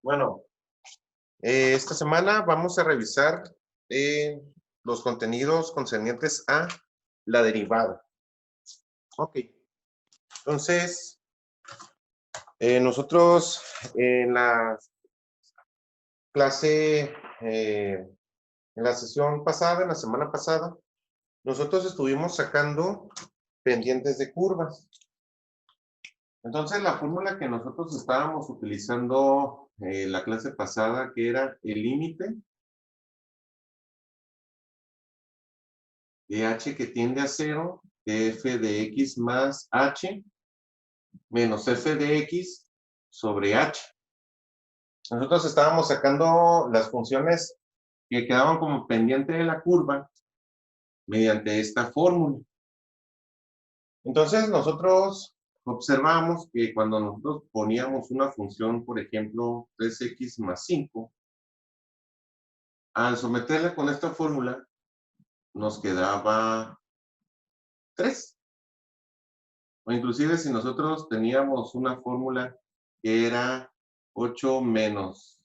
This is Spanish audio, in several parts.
Bueno, esta semana vamos a revisar los contenidos concernientes a la derivada. Ok, entonces, nosotros en la clase, en la sesión pasada, en la semana pasada, nosotros estuvimos sacando pendientes de curvas. Entonces, la fórmula que nosotros estábamos utilizando la clase pasada, que era el límite de h que tiende a 0, de f de x más h, menos f de x sobre h. Nosotros estábamos sacando las funciones que quedaban como pendiente de la curva mediante esta fórmula. Entonces, nosotros observamos que cuando nosotros poníamos una función, por ejemplo, 3x más 5, al someterla con esta fórmula, nos quedaba 3. O inclusive si nosotros teníamos una fórmula que era 8 menos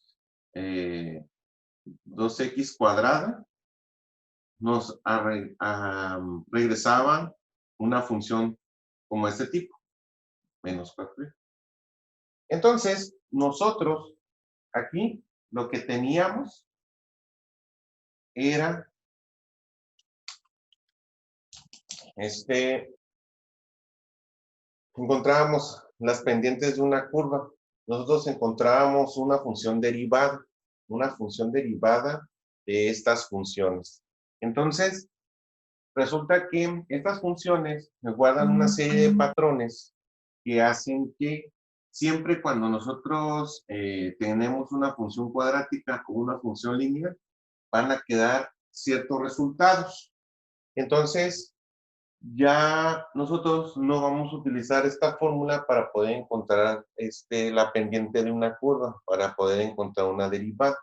2x cuadrada, nos regresaba una función como este tipo, menos 4. Entonces, nosotros aquí lo que teníamos era encontrábamos las pendientes de una curva. Nosotros encontrábamos una función derivada de estas funciones. Entonces, resulta que estas funciones nos guardan una serie de patrones que hacen que siempre cuando nosotros tenemos una función cuadrática o una función lineal, van a quedar ciertos resultados. Entonces, ya nosotros no vamos a utilizar esta fórmula para poder encontrar la pendiente de una curva, para poder encontrar una derivada.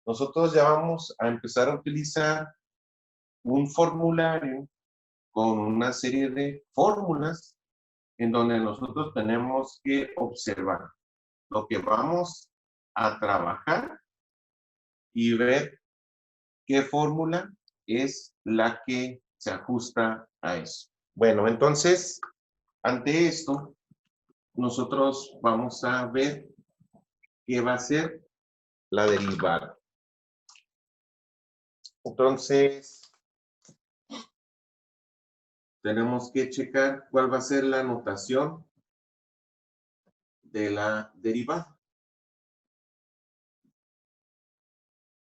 Nosotros ya vamos a empezar a utilizar un formulario con una serie de fórmulas en donde nosotros tenemos que observar lo que vamos a trabajar y ver qué fórmula es la que se ajusta a eso. Bueno, entonces, ante esto, nosotros vamos a ver qué va a ser la derivada. Entonces, tenemos que checar cuál va a ser la notación de la derivada.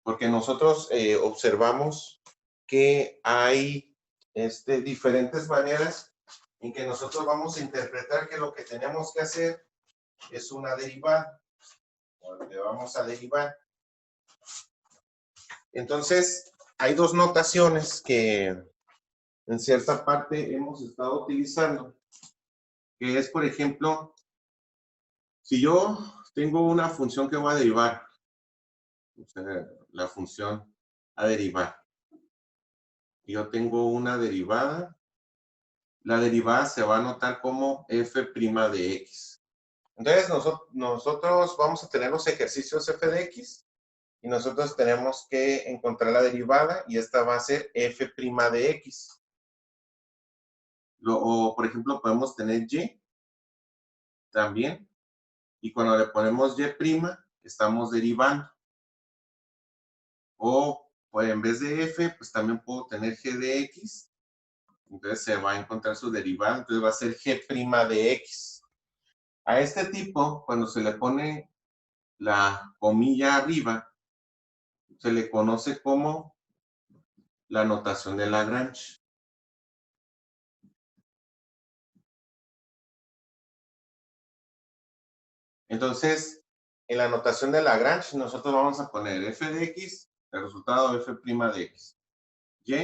Porque nosotros observamos que hay diferentes maneras en que nosotros vamos a interpretar que lo que tenemos que hacer es una derivada, o lo que vamos a derivar. Entonces, hay dos notaciones que en cierta parte hemos estado utilizando, que es, por ejemplo, si yo tengo una función que voy a derivar, o sea, la función a derivar, y yo tengo una derivada, la derivada se va a notar como f' de x. Entonces, nosotros vamos a tener los ejercicios f de x, y nosotros tenemos que encontrar la derivada, y esta va a ser f' de x. O, por ejemplo, podemos tener y también, y cuando le ponemos y', estamos derivando. O, pues en vez de f, pues también puedo tener g de x. Entonces se va a encontrar su derivada, entonces va a ser g' de x. A este tipo, cuando se le pone la comilla arriba, se le conoce como la notación de Lagrange. Entonces, en la notación de Lagrange, nosotros vamos a poner f de x, el resultado f' de x. Y,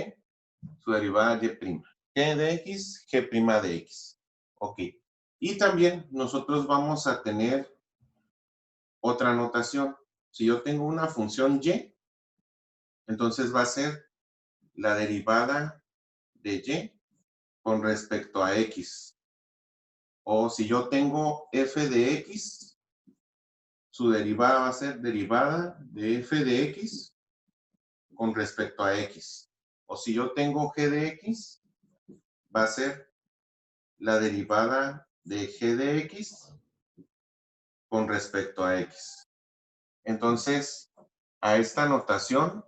su derivada y'. G de x, g' de x. Ok. Y también nosotros vamos a tener otra notación. Si yo tengo una función y, entonces va a ser la derivada de y con respecto a x. O si yo tengo f de x, su derivada va a ser derivada de f de x con respecto a x. O si yo tengo g de x, va a ser la derivada de g de x con respecto a x. Entonces, a esta notación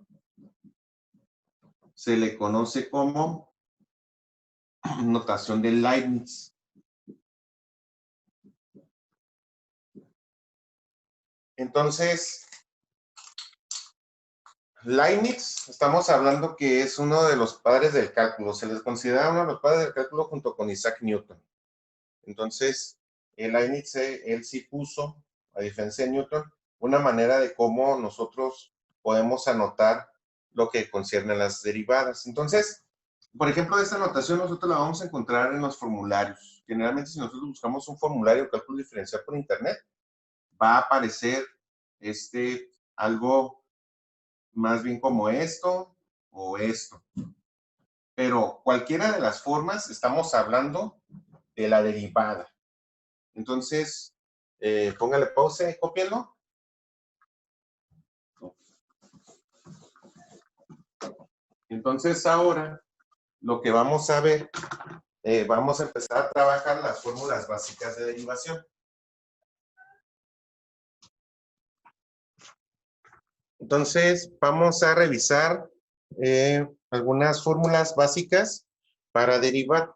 se le conoce como notación de Leibniz. Entonces, Leibniz, estamos hablando que es uno de los padres del cálculo. Se les considera uno de los padres del cálculo junto con Isaac Newton. Entonces, Leibniz, él sí puso, a diferencia de Newton, una manera de cómo nosotros podemos anotar lo que concierne a las derivadas. Entonces, por ejemplo, esta notación nosotros la vamos a encontrar en los formularios. Generalmente, si nosotros buscamos un formulario de cálculo diferencial por internet, va a aparecer algo más bien como esto o esto. Pero cualquiera de las formas, estamos hablando de la derivada. Entonces, póngale pausa y cópienlo. Entonces, ahora lo que vamos a ver, vamos a empezar a trabajar las fórmulas básicas de derivación. Entonces, vamos a revisar algunas fórmulas básicas para derivar.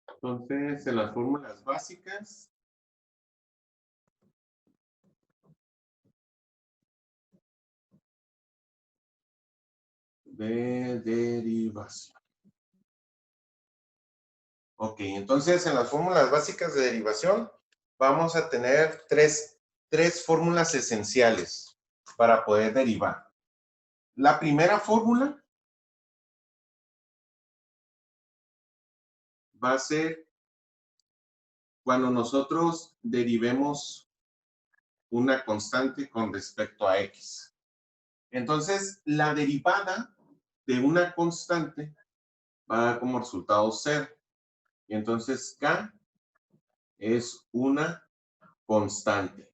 Entonces, en las fórmulas básicas, de derivación. Ok, entonces en las fórmulas básicas de derivación vamos a tener tres fórmulas esenciales para poder derivar. La primera fórmula va a ser cuando nosotros derivemos una constante con respecto a x. Entonces, la derivada de una constante va a dar como resultado 0. Y entonces K es una constante.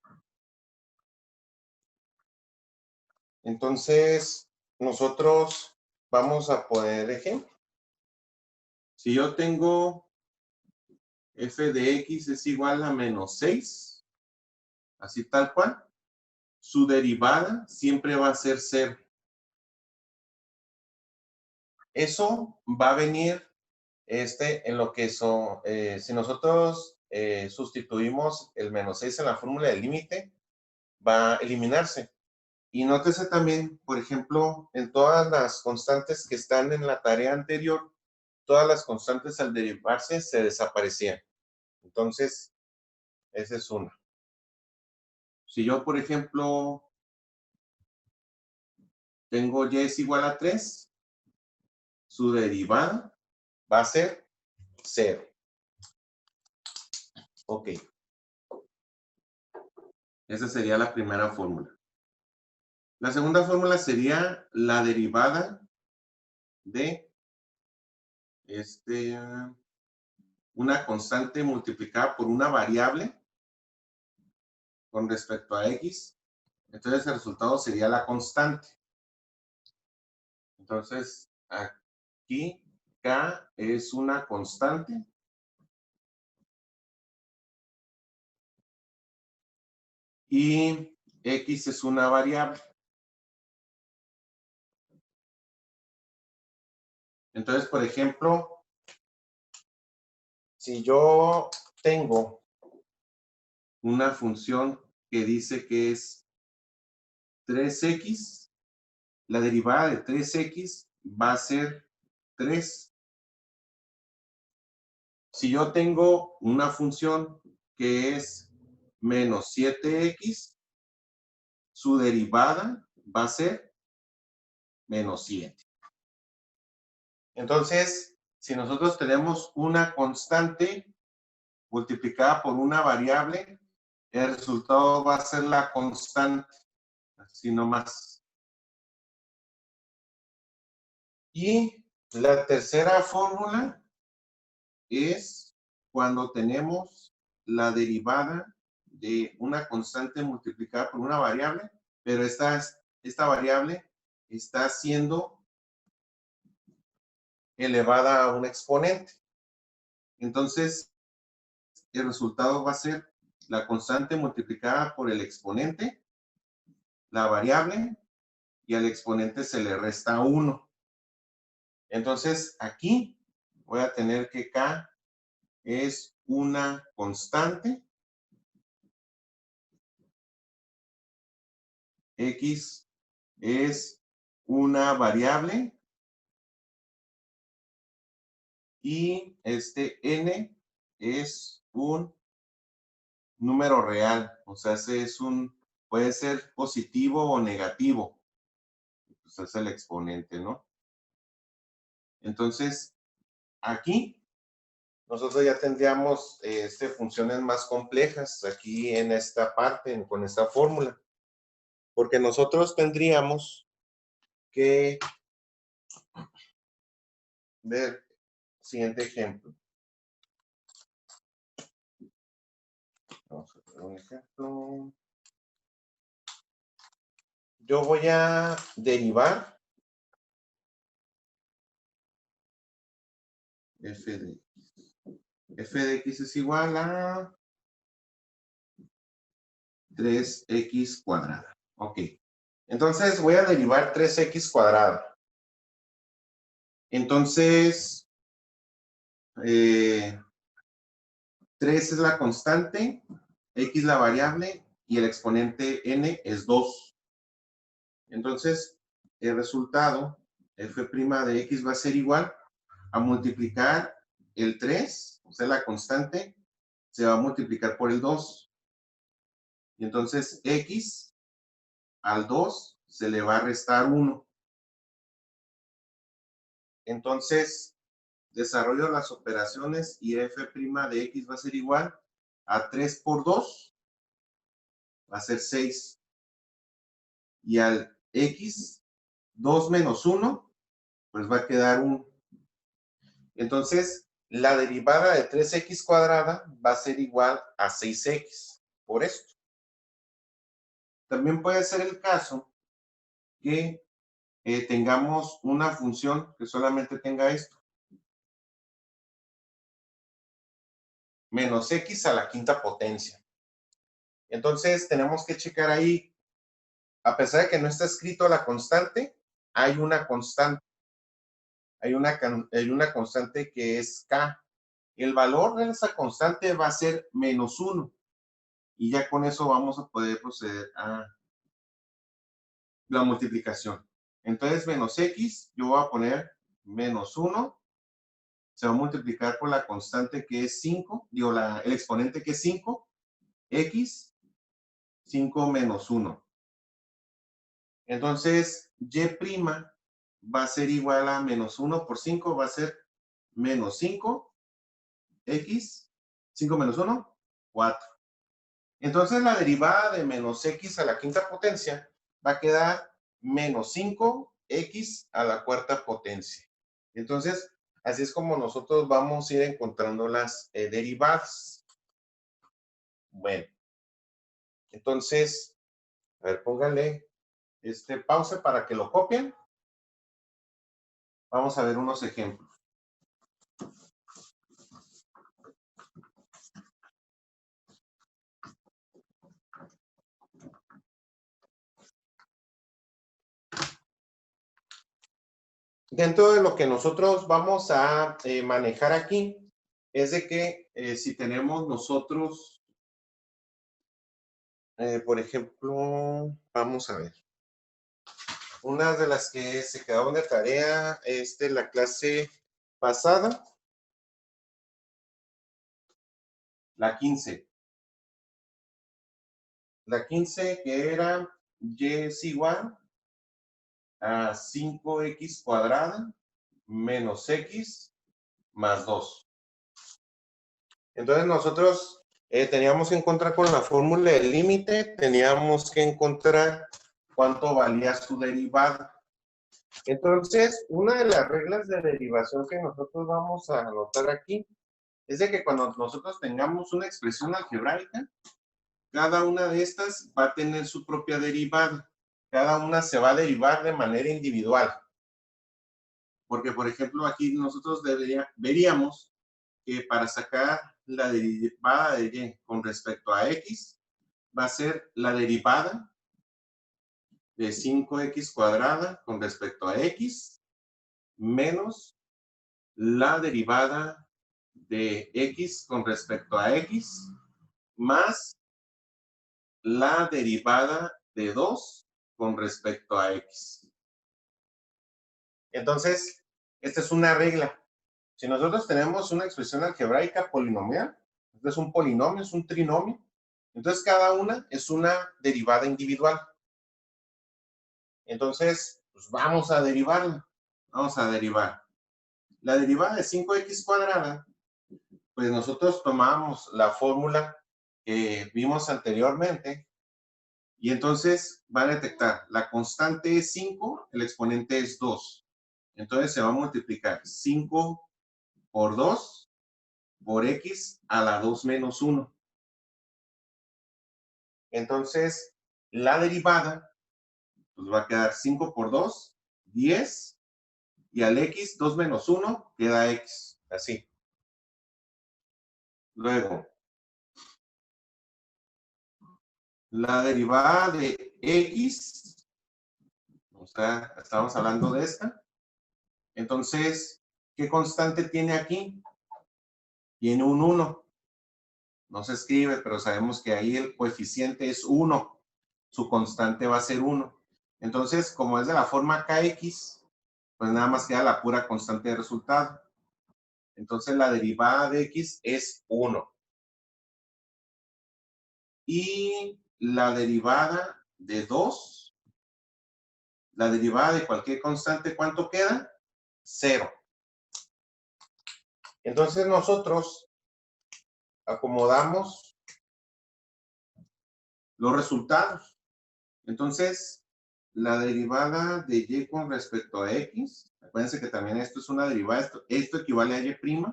Entonces, nosotros vamos a poner ejemplo. Si yo tengo f de x es igual a menos 6, así tal cual, su derivada siempre va a ser 0. Eso va a venir en lo que son, si nosotros sustituimos el menos 6 en la fórmula del límite, va a eliminarse. Y nótese también, por ejemplo, en todas las constantes que están en la tarea anterior, todas las constantes al derivarse se desaparecían. Entonces, esa es una. Si yo, por ejemplo, tengo y es igual a 3, su derivada va a ser 0. Ok. Esa sería la primera fórmula. La segunda fórmula sería la derivada de una constante multiplicada por una variable con respecto a x. Entonces el resultado sería la constante. Entonces aquí K es una constante y x es una variable. Entonces, por ejemplo, si yo tengo una función que dice que es 3x, la derivada de 3x va a ser 3. Si yo tengo una función que es menos 7x, su derivada va a ser menos 7. Entonces, si nosotros tenemos una constante multiplicada por una variable, el resultado va a ser la constante, así nomás. Y la tercera fórmula es cuando tenemos la derivada de una constante multiplicada por una variable, pero esta variable está siendo elevada a un exponente. Entonces, el resultado va a ser la constante multiplicada por el exponente, la variable, y al exponente se le resta 1. Entonces, aquí voy a tener que K es una constante, X es una variable y este N es un número real. O sea, puede ser positivo o negativo. Pues es el exponente, ¿no? Entonces, aquí nosotros ya tendríamos funciones más complejas aquí en esta parte, con esta fórmula. Porque nosotros tendríamos que ver siguiente ejemplo. Vamos a hacer un ejemplo. Yo voy a derivar f de x. F de x es igual a 3x cuadrada. Ok. Entonces voy a derivar 3x cuadrada. Entonces, 3 es la constante, x la variable y el exponente n es 2. Entonces, el resultado, f' de x va a ser igual a multiplicar el 3, o sea, la constante, se va a multiplicar por el 2. Y entonces, x al 2 se le va a restar 1. Entonces, desarrollo las operaciones y f' de x va a ser igual a 3 por 2, va a ser 6. Y al x, 2 menos 1, pues va a quedar 1. Entonces, la derivada de 3x cuadrada va a ser igual a 6x, por esto. También puede ser el caso que tengamos una función que solamente tenga esto. Menos x a la quinta potencia. Entonces, tenemos que checar ahí, a pesar de que no está escrito la constante, hay una constante. Hay una constante que es k. El valor de esa constante va a ser menos 1. Y ya con eso vamos a poder proceder a la multiplicación. Entonces, menos x, yo voy a poner menos 1. Se va a multiplicar por la constante que es 5. Digo, el exponente que es 5. X, 5 menos 1. Entonces, y' va a ser igual a menos 1 por 5. Va a ser menos 5. X, 5 menos 1, 4. Entonces, la derivada de menos x a la quinta potencia va a quedar menos 5x a la cuarta potencia. Entonces, así es como nosotros vamos a ir encontrando las derivadas. Bueno, entonces, a ver, póngale pausa para que lo copien. Vamos a ver unos ejemplos. Dentro de lo que nosotros vamos a manejar aquí, es de que si tenemos nosotros, por ejemplo, vamos a ver. Una de las que se quedaron de tarea es de la clase pasada, la 15. La 15 que era y es igual a 5x cuadrada menos x más 2. Entonces nosotros teníamos que encontrar con la fórmula del límite, teníamos que encontrar cuánto valía su derivada. Entonces, una de las reglas de derivación que nosotros vamos a anotar aquí es de que cuando nosotros tengamos una expresión algebraica, cada una de estas va a tener su propia derivada. Cada una se va a derivar de manera individual. Porque, por ejemplo, aquí nosotros veríamos que para sacar la derivada de y con respecto a x, va a ser la derivada de 5x cuadrada con respecto a x menos la derivada de x con respecto a x más la derivada de 2 con respecto a x. Entonces, esta es una regla. Si nosotros tenemos una expresión algebraica polinomial, este es un polinomio, es un trinomio, entonces cada una es una derivada individual. Entonces, pues vamos a derivarla. Vamos a derivar. La derivada de 5x cuadrada, pues nosotros tomamos la fórmula que vimos anteriormente y entonces va a detectar la constante es 5, el exponente es 2. Entonces se va a multiplicar 5 por 2 por x a la 2 menos 1. Entonces, la derivada pues va a quedar 5 por 2, 10, y al x, 2 menos 1, queda x, así. Luego, la derivada de x, o sea, estamos hablando de esta. Entonces, ¿qué constante tiene aquí? Tiene un 1. No se escribe, pero sabemos que ahí el coeficiente es 1. Su constante va a ser 1. Entonces, como es de la forma kx, pues nada más queda la pura constante de resultado. Entonces, la derivada de x es 1. Y la derivada de 2, la derivada de cualquier constante, ¿cuánto queda? 0. Entonces, nosotros acomodamos los resultados. Entonces, la derivada de y con respecto a x, acuérdense que también esto es una derivada, esto equivale a y',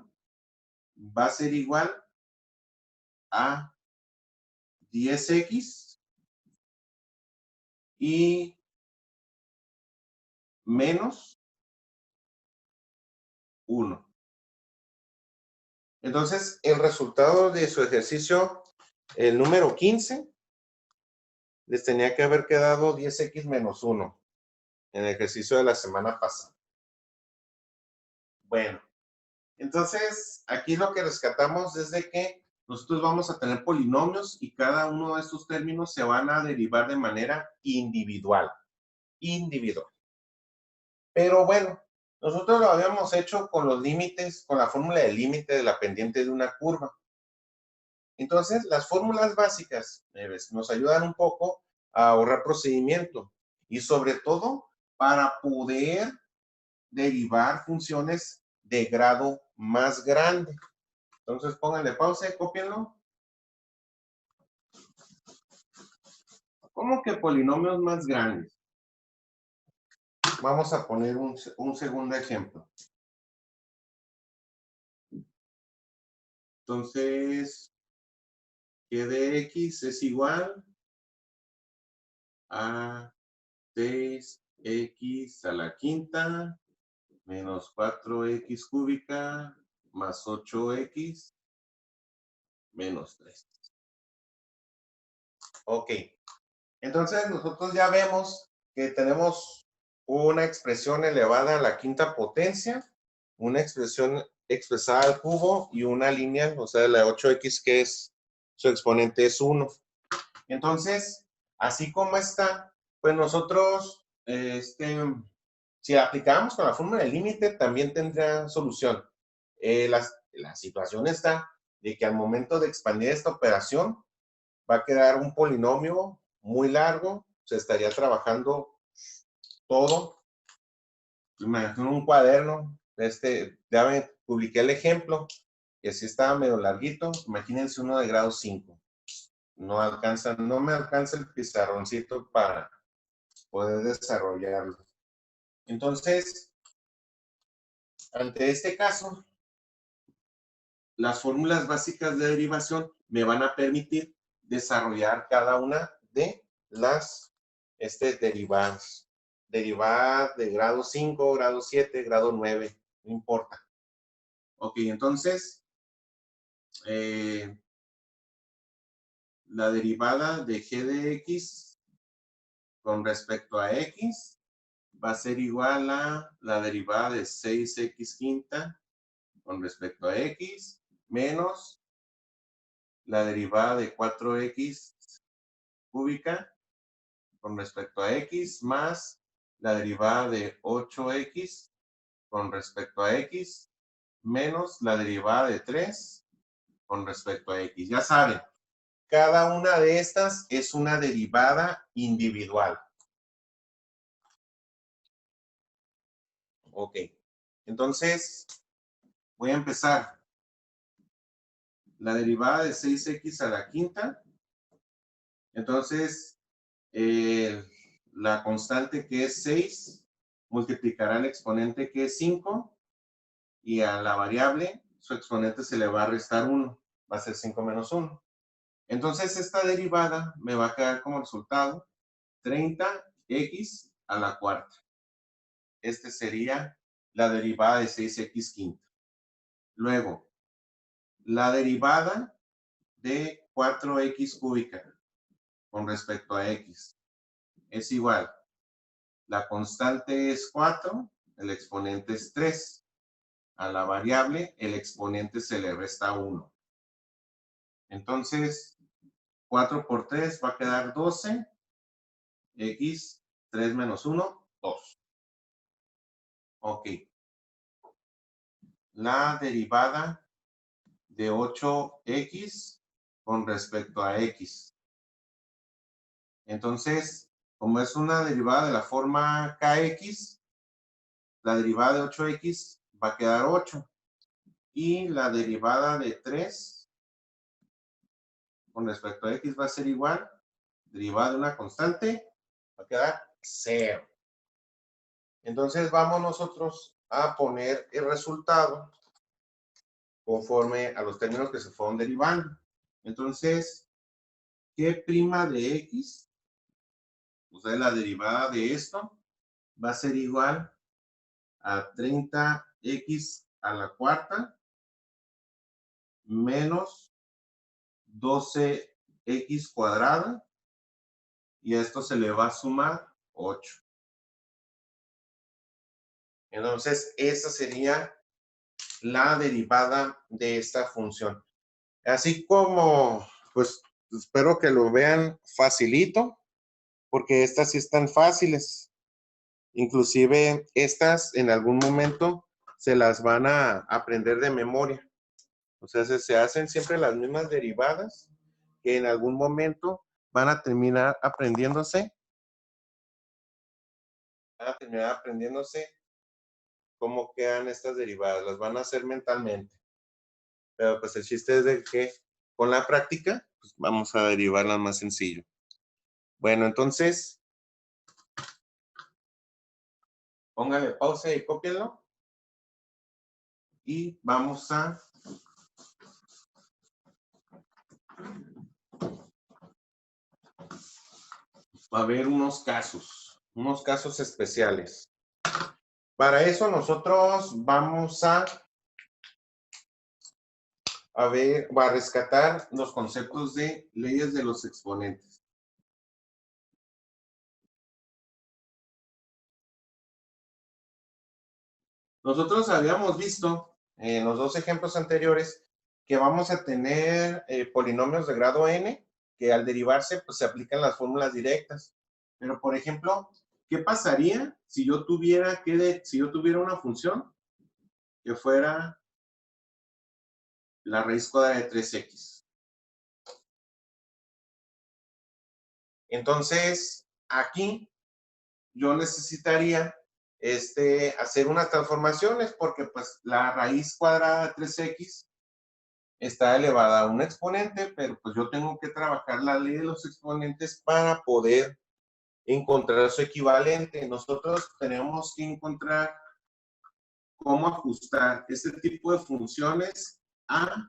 va a ser igual a 10x y menos 1. Entonces, el resultado de su ejercicio, el número 15, les tenía que haber quedado 10x menos 1 en el ejercicio de la semana pasada. Bueno, entonces aquí lo que rescatamos es de que nosotros vamos a tener polinomios y cada uno de estos términos se van a derivar de manera individual. Individual. Pero bueno, nosotros lo habíamos hecho con los límites, con la fórmula de límite de la pendiente de una curva. Entonces, las fórmulas básicas nos ayudan un poco a ahorrar procedimiento y sobre todo para poder derivar funciones de grado más grande. Entonces, pónganle pausa y cópienlo. ¿Cómo que polinomios más grandes? Vamos a poner un segundo ejemplo. Entonces, que de x es igual a 6x a la quinta menos 4x cúbica más 8x menos 3. Ok. Entonces, nosotros ya vemos que tenemos una expresión elevada a la quinta potencia, una expresión expresada al cubo y una línea, o sea, la 8x que es, su exponente es 1. Entonces, así como está, pues nosotros, si aplicamos con la fórmula del límite, también tendrá solución. La situación está de que al momento de expandir esta operación, va a quedar un polinomio muy largo, se estaría trabajando todo. Imagino un cuaderno, ya me publiqué el ejemplo, que sí estaba medio larguito, imagínense uno de grado 5. No me alcanza el pizarroncito para poder desarrollarlo. Entonces, ante este caso, las fórmulas básicas de derivación me van a permitir desarrollar cada una de las derivadas. Derivadas de grado 5, grado 7, grado 9, no importa. Ok, entonces, la derivada de g de x con respecto a x va a ser igual a la derivada de 6x quinta con respecto a x menos la derivada de 4x cúbica con respecto a x más la derivada de 8x con respecto a x menos la derivada de 3 con respecto a x. Ya saben, cada una de estas es una derivada individual. Ok, entonces voy a empezar. La derivada de 6x a la quinta. Entonces, la constante que es 6 multiplicará el exponente que es 5 y a la variable su exponente se le va a restar 1. Va a ser 5 menos 1. Entonces, esta derivada me va a quedar como resultado 30x a la cuarta. Este sería la derivada de 6x quinta. Luego, la derivada de 4x cúbica con respecto a x es igual. La constante es 4, el exponente es 3. A la variable, el exponente se le resta 1. Entonces, 4 por 3 va a quedar 12. X, 3 menos 1, 2. Ok. La derivada de 8x con respecto a x. Entonces, como es una derivada de la forma kx, la derivada de 8x va a quedar 8. Y la derivada de 3 con respecto a x va a ser igual. Derivada de una constante va a quedar 0. Entonces vamos nosotros a poner el resultado conforme a los términos que se fueron derivando. Entonces, g' de x, o sea, la derivada de esto, va a ser igual a 30x a la cuarta menos 12x cuadrada, y a esto se le va a sumar 8. Entonces, esa sería la derivada de esta función. Así como, pues, espero que lo vean facilito, porque estas sí están fáciles. Inclusive, estas en algún momento se las van a aprender de memoria. O sea, se hacen siempre las mismas derivadas que en algún momento van a terminar aprendiéndose. Cómo quedan estas derivadas. Las van a hacer mentalmente. Pero pues el chiste es de que con la práctica, pues vamos a derivarlas más sencillo. Bueno, entonces, póngale pausa y cópienlo. Y vamos a ver unos casos especiales. Para eso nosotros vamos a rescatar los conceptos de leyes de los exponentes. Nosotros habíamos visto en los dos ejemplos anteriores que vamos a tener polinomios de grado n, que al derivarse pues se aplican las fórmulas directas. Pero, por ejemplo, ¿qué pasaría si yo tuviera una función que fuera la raíz cuadrada de 3x? Entonces, aquí yo necesitaría hacer unas transformaciones porque pues la raíz cuadrada de 3x está elevada a un exponente, pero pues yo tengo que trabajar la ley de los exponentes para poder encontrar su equivalente. Nosotros tenemos que encontrar cómo ajustar este tipo de funciones a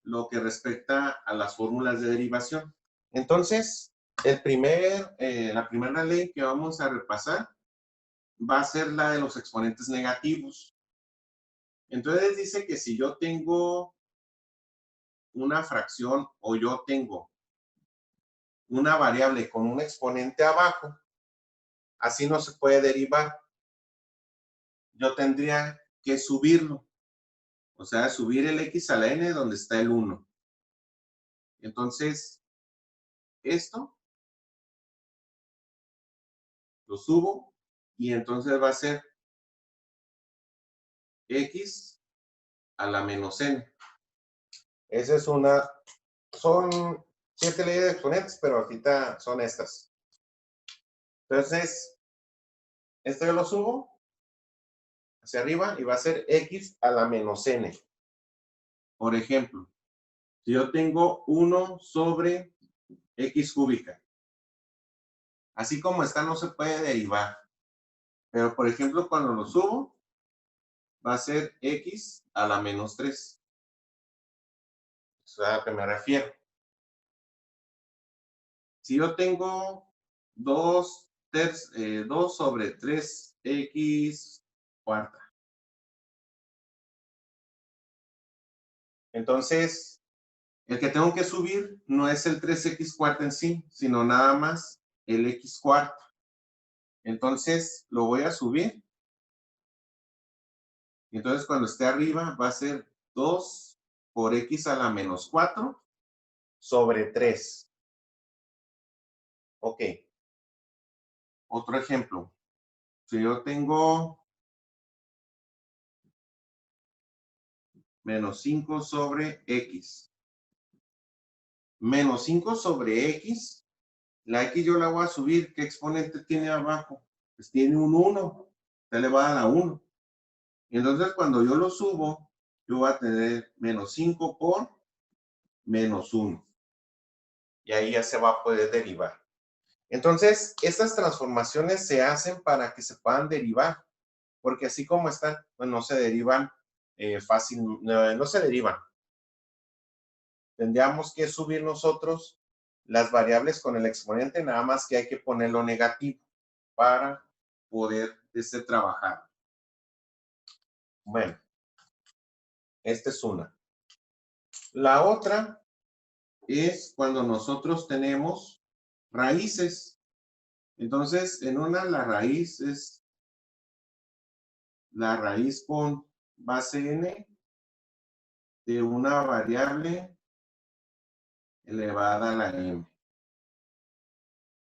lo que respecta a las fórmulas de derivación. Entonces, la primera ley que vamos a repasar va a ser la de los exponentes negativos. Entonces dice que si yo tengo una fracción o yo tengo una variable con un exponente abajo, así no se puede derivar. Yo tendría que subirlo. O sea, subir el x a la n donde está el 1. Entonces, esto lo subo y entonces va a ser x a la menos n. Esa es son 7 leyes de exponentes, pero ahorita son estas. Entonces, esto yo lo subo hacia arriba y va a ser x a la menos n. Por ejemplo, si yo tengo 1 sobre x cúbica, así como está no se puede derivar. Pero, por ejemplo, cuando lo subo, va a ser x a la menos 3. Eso es a lo que me refiero. Si yo tengo 2 sobre 3x cuarta. Entonces, el que tengo que subir no es el 3x cuarta en sí, sino nada más el x cuarta. Entonces, lo voy a subir. Y entonces, cuando esté arriba, va a ser 2 por x a la menos 4 sobre 3. Ok. Otro ejemplo. Si yo tengo menos 5 sobre x. Menos 5 sobre x. La x yo la voy a subir. ¿Qué exponente tiene abajo? Pues tiene un 1. Está elevada a la 1. Y entonces cuando yo lo subo, yo voy a tener menos 5 por menos 1. Y ahí ya se va a poder derivar. Entonces, estas transformaciones se hacen para que se puedan derivar. Porque así como están, pues no se derivan fácil, no se derivan. Tendríamos que subir nosotros las variables con el exponente, nada más que hay que ponerlo negativo para poder trabajar. Bueno, esta es una. La otra es cuando nosotros tenemos raíces. Entonces, en una la raíz es la raíz con base n de una variable elevada a la m.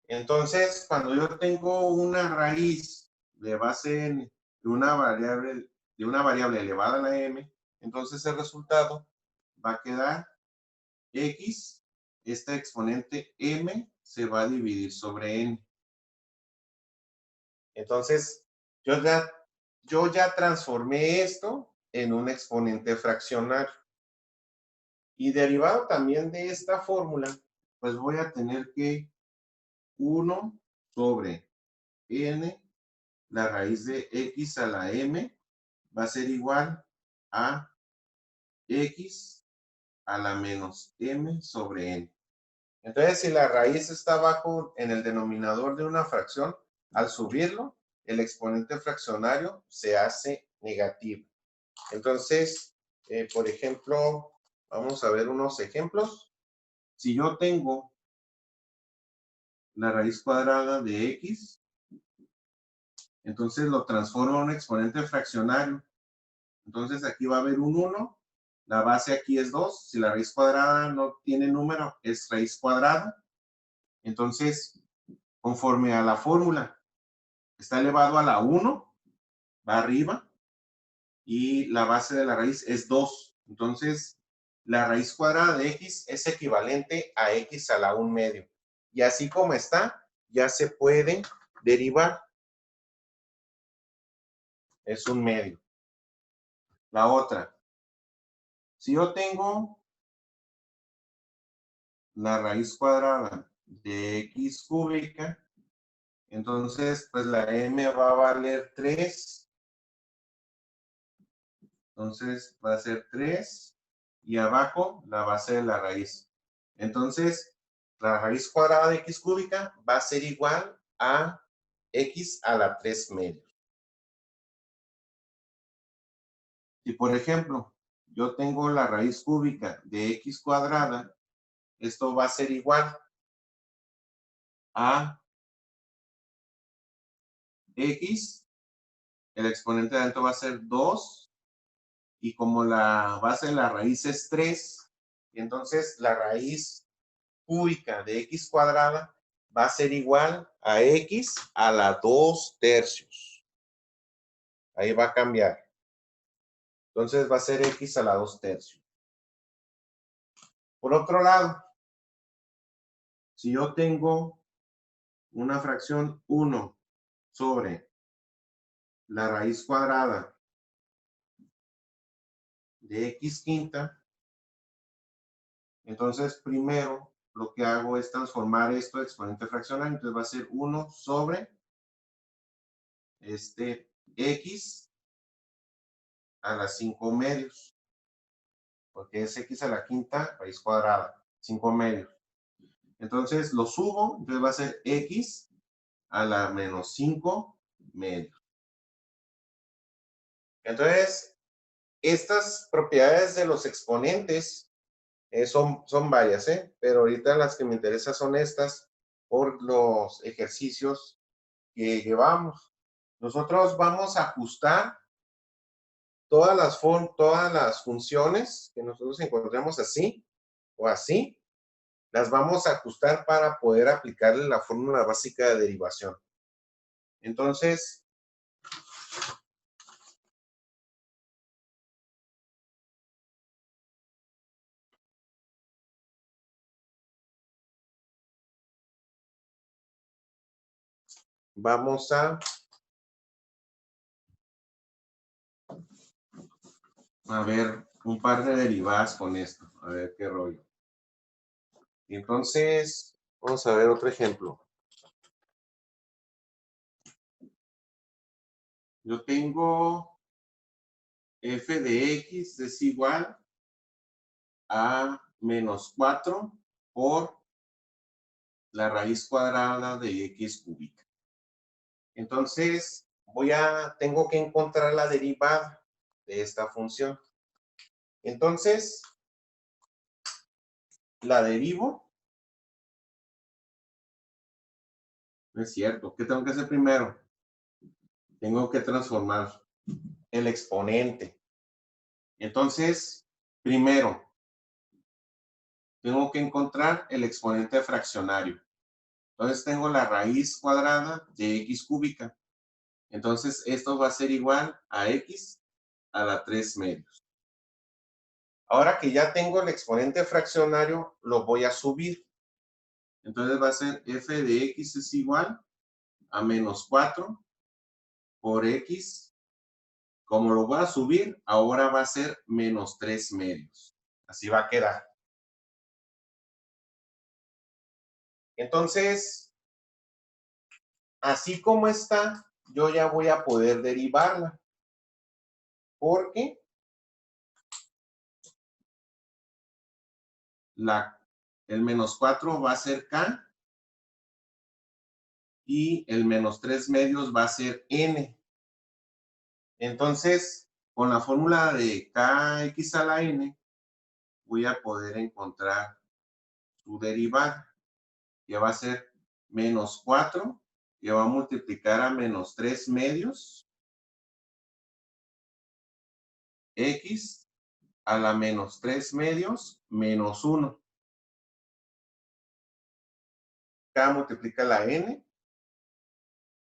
Entonces, cuando yo tengo una raíz de base n de una variable elevada a la m, entonces el resultado va a quedar x, este exponente m se va a dividir sobre n. Entonces, yo ya transformé esto en un exponente fraccionario. Y derivado también de esta fórmula, pues voy a tener que 1 sobre n, la raíz de x a la m, va a ser igual a x a la menos m sobre n. Entonces, si la raíz está abajo en el denominador de una fracción, al subirlo, el exponente fraccionario se hace negativo. Entonces, por ejemplo, vamos a ver unos ejemplos. Si yo tengo la raíz cuadrada de x, entonces lo transformo a un exponente fraccionario. Entonces aquí va a haber un 1, la base aquí es 2. Si la raíz cuadrada no tiene número, es raíz cuadrada. Entonces, conforme a la fórmula, está elevado a la 1, va arriba, y la base de la raíz es 2. Entonces, la raíz cuadrada de x es equivalente a x a la 1 medio. Y así como está, ya se puede derivar. Es 1 medio. La otra, si yo tengo la raíz cuadrada de x cúbica, entonces, pues la m va a valer 3. Entonces, va a ser 3 y abajo la base de la raíz. Entonces, la raíz cuadrada de x cúbica va a ser igual a x a la 3 medios. Si, por ejemplo, yo tengo la raíz cúbica de x cuadrada, esto va a ser igual a x, el exponente de adentro va a ser 2, y como la base de la raíz es 3, entonces la raíz cúbica de x cuadrada va a ser igual a x a la 2 tercios. Ahí va a cambiar. Entonces va a ser x a la 2 tercios. Por otro lado, si yo tengo una fracción 1 sobre la raíz cuadrada de x quinta, entonces primero lo que hago es transformar esto a exponente fraccionario. Entonces va a ser 1 sobre x a la 5 medios, porque es x a la quinta raíz cuadrada, 5 medios. Entonces lo subo, entonces va a ser x a la menos 5 medios. Entonces, estas propiedades de los exponentes son varias, pero ahorita las que me interesan son estas por los ejercicios que llevamos. Nosotros vamos a ajustar todas las funciones que nosotros encontremos así o así, las vamos a ajustar para poder aplicarle la fórmula básica de derivación. Entonces, vamos a ver un par de derivadas con esto, a ver qué rollo. Y entonces, vamos a ver otro ejemplo. Yo tengo f de x es igual a menos 4 por la raíz cuadrada de x cúbica. Entonces, tengo que encontrar la derivada de esta función. Entonces, la derivo. No es cierto. ¿Qué tengo que hacer primero? Tengo que transformar el exponente. Entonces, primero, tengo que encontrar el exponente fraccionario. Entonces, tengo la raíz cuadrada de x cúbica. Entonces, esto va a ser igual a x a la 3 medios. Ahora que ya tengo el exponente fraccionario, lo voy a subir. Entonces, va a ser f de x es igual a menos 4 por x. Como lo voy a subir, ahora va a ser menos 3 medios. Así va a quedar. Entonces, así como está, yo ya voy a poder derivarla. Porque el menos 4 va a ser k y el menos 3 medios va a ser n. Entonces, con la fórmula de kx a la n, voy a poder encontrar su derivada, que va a ser menos 4, que va a multiplicar a menos 3 medios, x a la menos 3 medios menos 1. K multiplica la n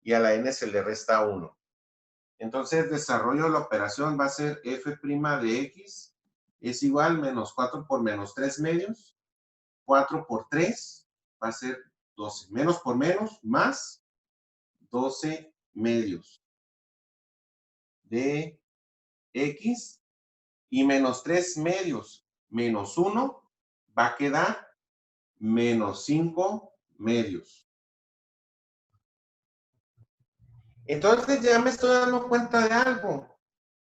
y a la n se le resta 1. Entonces, desarrollo de la operación va a ser f' de x es igual menos 4 por menos 3 medios. 4 por 3 va a ser 12. Menos por menos, más 12 medios de x. Y menos 3 medios menos 1 va a quedar menos 5 medios. Entonces ya me estoy dando cuenta de algo.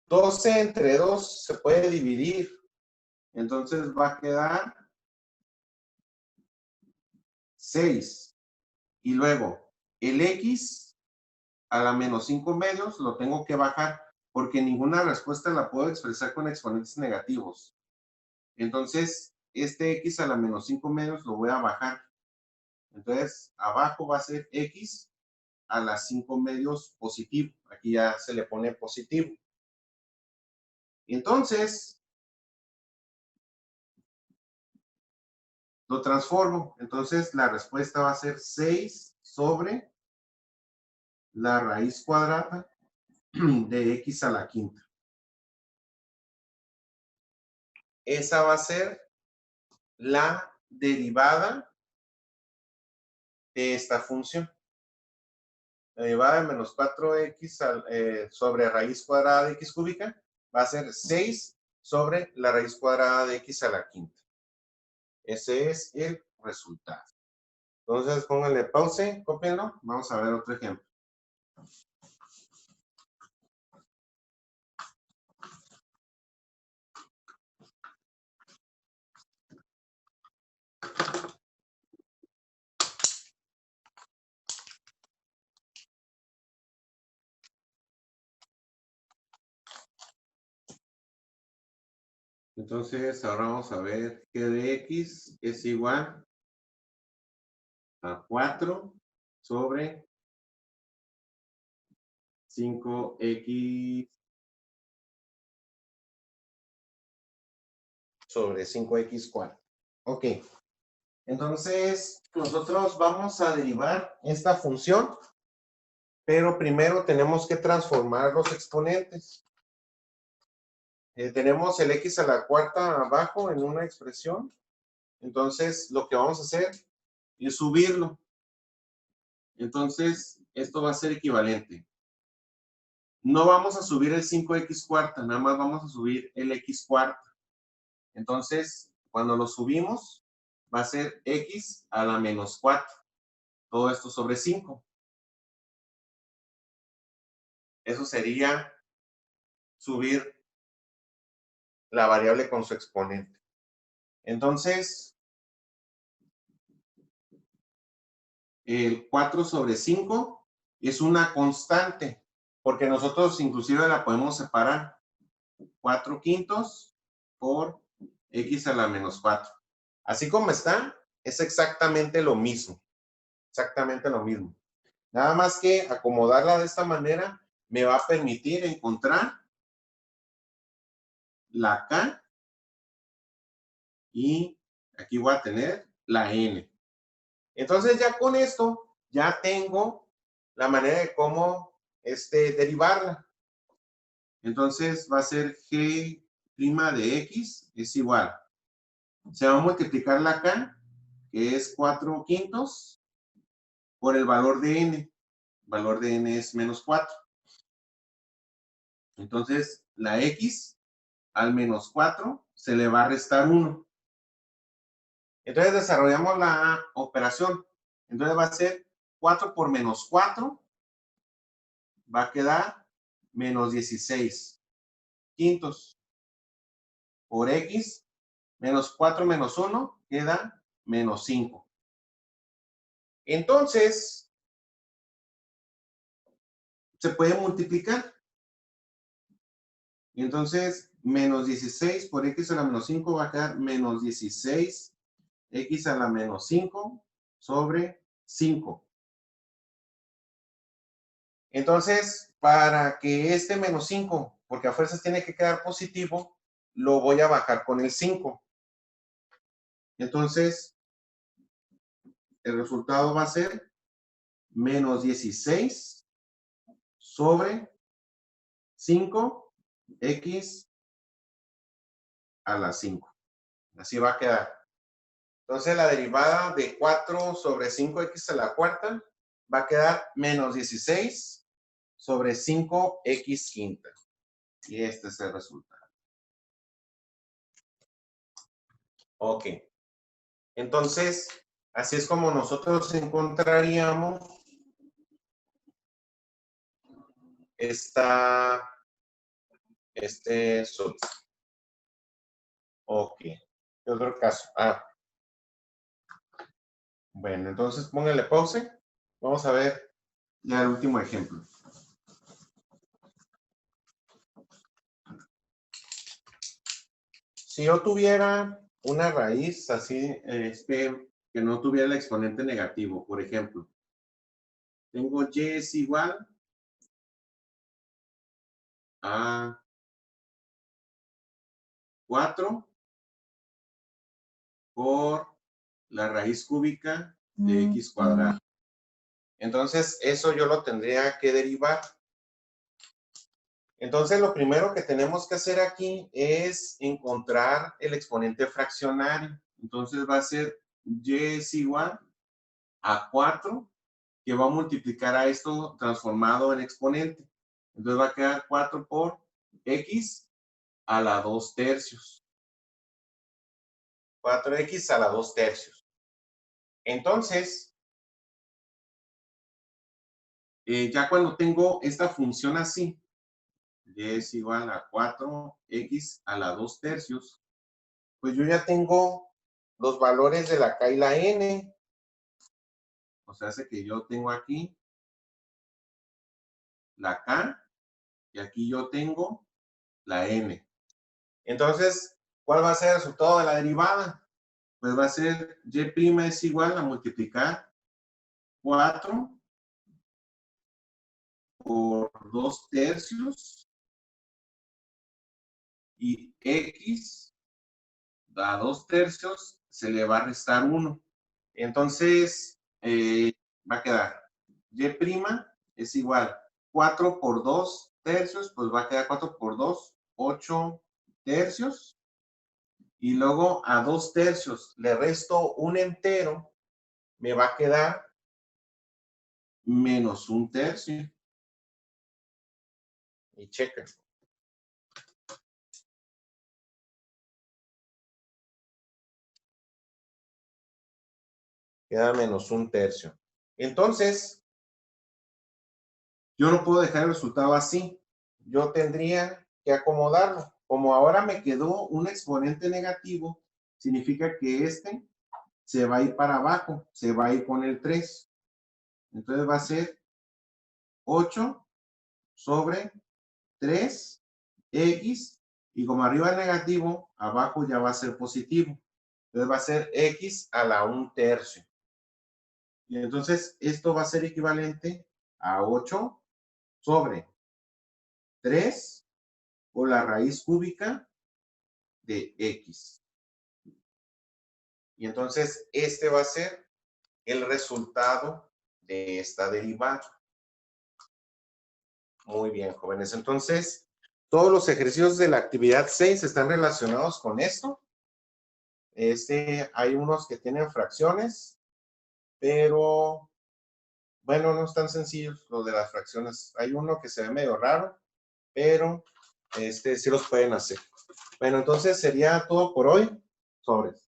12 entre 2 se puede dividir. Entonces va a quedar 6. Y luego, el X a la menos 5 medios lo tengo que bajar porque ninguna respuesta la puedo expresar con exponentes negativos. Entonces, este X a la menos 5 medios lo voy a bajar. Entonces, abajo va a ser X a las 5 medios positivo. Aquí ya se le pone positivo. Entonces, lo transformo. Entonces, la respuesta va a ser 6 sobre la raíz cuadrada de X a la quinta. Esa va a ser la derivada de esta función. La derivada de menos 4x sobre raíz cuadrada de x cúbica va a ser 6 sobre la raíz cuadrada de x a la quinta. Ese es el resultado. Entonces, pónganle pause, cópienlo. Vamos a ver otro ejemplo. Entonces, ahora vamos a ver que de x es igual a 4 sobre 5x sobre 5x cuarto. Ok. Entonces, nosotros vamos a derivar esta función, pero primero tenemos que transformar los exponentes. Tenemos el x a la cuarta abajo en una expresión. Entonces, lo que vamos a hacer es subirlo. Entonces, esto va a ser equivalente. No vamos a subir el 5x cuarta, nada más vamos a subir el x cuarta. Entonces, cuando lo subimos, va a ser x a la menos 4. Todo esto sobre 5. Eso sería subir la variable con su exponente. Entonces, el 4 sobre 5 es una constante, porque nosotros inclusive la podemos separar. 4 quintos por x a la menos 4. Así como está, es exactamente lo mismo. Exactamente lo mismo. Nada más que acomodarla de esta manera me va a permitir encontrar la K y aquí voy a tener la N. Entonces ya con esto ya tengo la manera de cómo derivarla. Entonces va a ser G' de X es igual. Se va a multiplicar la K, que es 4 quintos, por el valor de N. El valor de N es menos 4. Entonces la X al menos 4 se le va a restar 1. Entonces desarrollamos la operación. Entonces va a ser 4 por menos 4. Va a quedar menos 16 quintos por X. Menos 4 menos 1 queda menos 5. Entonces, se puede multiplicar. Y entonces, menos 16 por X a la menos 5 va a quedar menos 16 X a la menos 5 sobre 5. Entonces, para que este menos 5, porque a fuerzas tiene que quedar positivo, lo voy a bajar con el 5. Entonces, el resultado va a ser menos 16 sobre 5x a la 5. Así va a quedar. Entonces, la derivada de 4 sobre 5x a la cuarta va a quedar menos 16 sobre 5x quinta. Y este es el resultado. Ok. Entonces, así es como nosotros encontraríamos esta solución. Ok. ¿Qué otro caso? Bueno, entonces póngale pause. Vamos a ver ya el último ejemplo. Si yo tuviera una raíz así, que no tuviera el exponente negativo, por ejemplo, tengo y es igual a 4 por la raíz cúbica de x cuadrado. Entonces, eso yo lo tendría que derivar. Entonces, lo primero que tenemos que hacer aquí es encontrar el exponente fraccionario. Entonces, va a ser y es igual a 4, que va a multiplicar a esto transformado en exponente. Entonces, va a quedar 4 por x a la 2 tercios. 4x a la 2 tercios. Entonces, ya cuando tengo esta función así, y es igual a 4x a la 2 tercios, pues yo ya tengo los valores de la k y la n. O sea, hace que yo tengo aquí la k y aquí yo tengo la n. Entonces, ¿cuál va a ser el resultado de la derivada? Pues va a ser y' es igual a multiplicar 4 por 2 tercios y x a 2 tercios se le va a restar 1. Entonces, va a quedar y' es igual 4 por 2 tercios, pues va a quedar 4 por 2, 8 tercios. Y luego a 2 tercios le resto un entero, me va a quedar menos un tercio. Y checa. Queda menos un tercio. Entonces, yo no puedo dejar el resultado así. Yo tendría que acomodarlo. Como ahora me quedó un exponente negativo, significa que este se va a ir para abajo, se va a ir con el 3. Entonces va a ser 8 sobre 3x, y como arriba es negativo, abajo ya va a ser positivo. Entonces va a ser x a la 1 tercio. Y entonces esto va a ser equivalente a 8 sobre 3 por la raíz cúbica de x. Y entonces este va a ser el resultado de esta derivada. Muy bien, jóvenes. Entonces, todos los ejercicios de la actividad 6 están relacionados con esto. Hay unos que tienen fracciones, pero bueno, no es tan sencillo lo de las fracciones. Hay uno que se ve medio raro, pero sí los pueden hacer. Bueno, entonces sería todo por hoy. Sobres.